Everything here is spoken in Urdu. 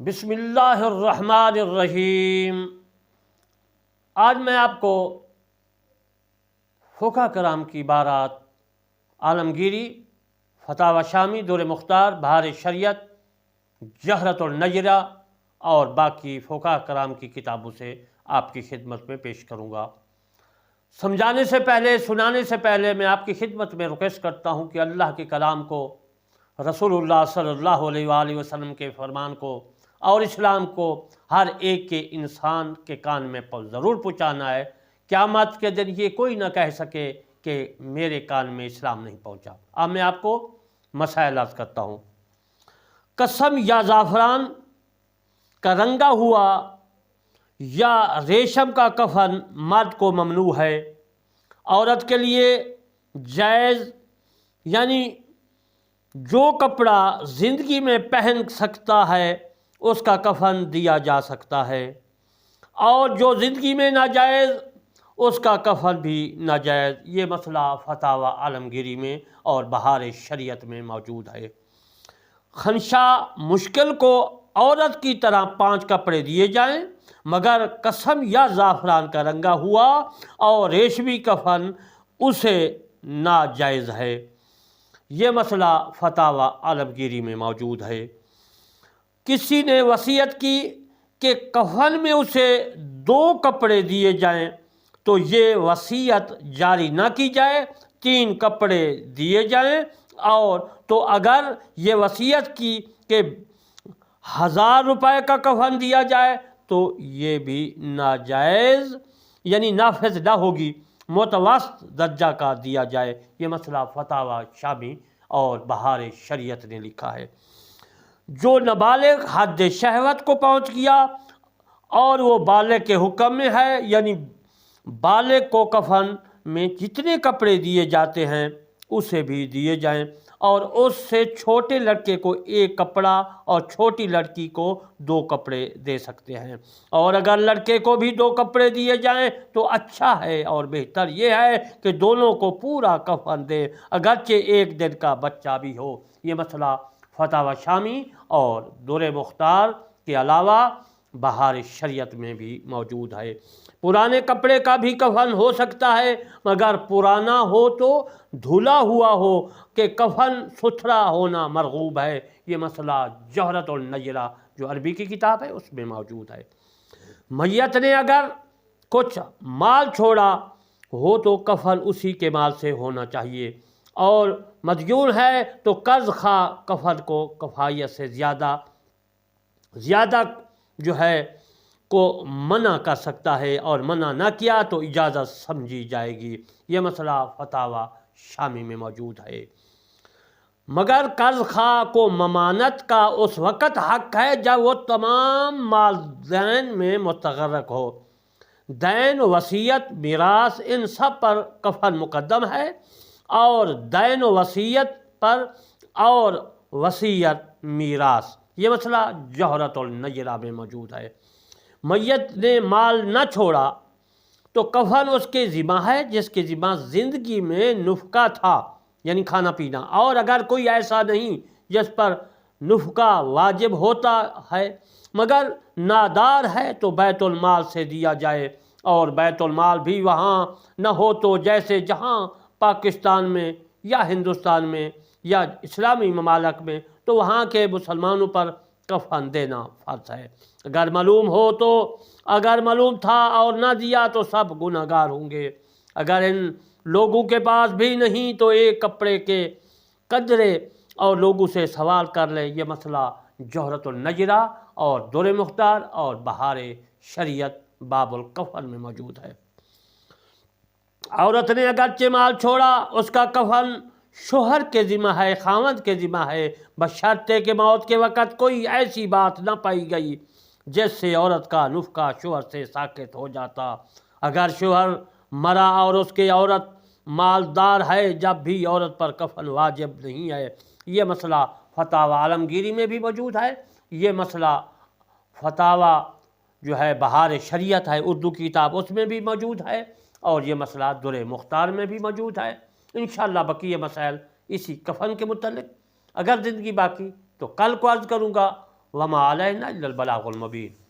بسم اللہ الرحمن الرحیم۔ آج میں آپ کو فقہ کرام کی عبارات، عالمگیری، فتاوی شامی، دور مختار، بہار شریعت، جہرۃ النجرہ اور باقی فقہ کرام کی کتابوں سے آپ کی خدمت میں پیش کروں گا۔ سمجھانے سے پہلے، سنانے سے پہلے میں آپ کی خدمت میں ریکویسٹ کرتا ہوں کہ اللہ کے کلام کو، رسول اللہ صلی اللہ علیہ وآلہ وسلم کے فرمان کو اور اسلام کو ہر ایک کے انسان کے کان میں ضرور پہنچانا ہے۔ قیامت کے دن یہ کوئی نہ کہہ سکے کہ میرے کان میں اسلام نہیں پہنچا۔ اب میں آپ کو مسائل عرض کرتا ہوں۔ قسم یا زعفران کا رنگا ہوا یا ریشم کا کفن مرد کو ممنوع ہے، عورت کے لیے جائز، یعنی جو کپڑا زندگی میں پہن سکتا ہے اس کا کفن دیا جا سکتا ہے، اور جو زندگی میں ناجائز اس کا کفن بھی ناجائز۔ یہ مسئلہ فتاوی عالمگیری میں اور بہار شریعت میں موجود ہے۔ خنشا مشکل کو عورت کی طرح 5 کپڑے دیے جائیں، مگر قسم یا زعفران کا رنگا ہوا اور ریشمی کفن اسے ناجائز ہے۔ یہ مسئلہ فتاوی عالمگیری میں موجود ہے۔ کسی نے وصیت کی کہ کفن میں اسے 2 کپڑے دیے جائیں تو یہ وصیت جاری نہ کی جائے، 3 کپڑے دیے جائیں۔ اور تو اگر یہ وصیت کی کہ 1000 روپے کا کفن دیا جائے تو یہ بھی ناجائز، یعنی نافذ نہ ہوگی، متوسط درجہ کا دیا جائے۔ یہ مسئلہ فتاوی شامی اور بہار شریعت نے لکھا ہے۔ جو نابالغ حد شہوت کو پہنچ گیا اور وہ بالغ کے حکم میں ہے، یعنی بالغ کو کفن میں جتنے کپڑے دیے جاتے ہیں اسے بھی دیے جائیں، اور اس سے چھوٹے لڑکے کو 1 کپڑا اور چھوٹی لڑکی کو 2 کپڑے دے سکتے ہیں۔ اور اگر لڑکے کو بھی 2 کپڑے دیے جائیں تو اچھا ہے، اور بہتر یہ ہے کہ دونوں کو پورا کفن دے، اگرچہ 1 دن کا بچہ بھی ہو۔ یہ مسئلہ فتاوی شامی اور دور مختار کے علاوہ بہار شریعت میں بھی موجود ہے۔ پرانے کپڑے کا بھی کفن ہو سکتا ہے، مگر پرانا ہو تو دھلا ہوا ہو، کہ کفن ستھرا ہونا مرغوب ہے۔ یہ مسئلہ جہرۃ النجرہ جو عربی کی کتاب ہے اس میں موجود ہے۔ میت نے اگر کچھ مال چھوڑا ہو تو کفن اسی کے مال سے ہونا چاہیے، اور مدیون ہے تو قرض خواہ کفن کو کفایت سے زیادہ جو ہے کو منع کر سکتا ہے، اور منع نہ کیا تو اجازت سمجھی جائے گی۔ یہ مسئلہ فتاوی شامی میں موجود ہے۔ مگر قرض خواہ کو ممانت کا اس وقت حق ہے جب وہ تمام مال دین میں متغرق ہو۔ دین، وصیت، میراث، ان سب پر کفن مقدم ہے، اور دین و وصیت پر اور وصیت میراث۔ یہ مسئلہ جہرۃ النجرہ میں موجود ہے۔ میت نے مال نہ چھوڑا تو کفن اس کے ذمہ ہے جس کے ذمہ زندگی میں نفقہ تھا، یعنی کھانا پینا، اور اگر کوئی ایسا نہیں جس پر نفقہ واجب ہوتا ہے مگر نادار ہے تو بیت المال سے دیا جائے، اور بیت المال بھی وہاں نہ ہو تو جیسے جہاں پاکستان میں یا ہندوستان میں یا اسلامی ممالک میں تو وہاں کے مسلمانوں پر کفن دینا فرض ہے۔ اگر معلوم تھا اور نہ دیا تو سب گناہ گار ہوں گے۔ اگر ان لوگوں کے پاس بھی نہیں تو 1 کپڑے کے قدرے اور لوگوں سے سوال کر لے۔ یہ مسئلہ جہرۃ النجرہ اور دور مختار اور بہار شریعت باب الکفن میں موجود ہے۔ عورت نے اگرچہ مال چھوڑا، اس کا کفن شوہر کے ذمہ ہے، خاوند کے ذمہ ہے، بشرطے کہ موت کے وقت کوئی ایسی بات نہ پائی گئی جس سے عورت کا نفقہ شوہر سے ساقط ہو جاتا۔ اگر شوہر مرا اور اس کی عورت مالدار ہے جب بھی عورت پر کفن واجب نہیں ہے۔ یہ مسئلہ فتاوی عالمگیری میں بھی موجود ہے۔ یہ مسئلہ فتاوی جو ہے بہار شریعت ہے، اردو کی کتاب، اس میں بھی موجود ہے، اور یہ مسئلہ دور مختار میں بھی موجود ہے۔ انشاءاللہ بقیہ مسائل اسی کفن کے متعلق اگر زندگی باقی تو کل کو عرض کروں گا۔ وما علینا الا البلاغ المبین۔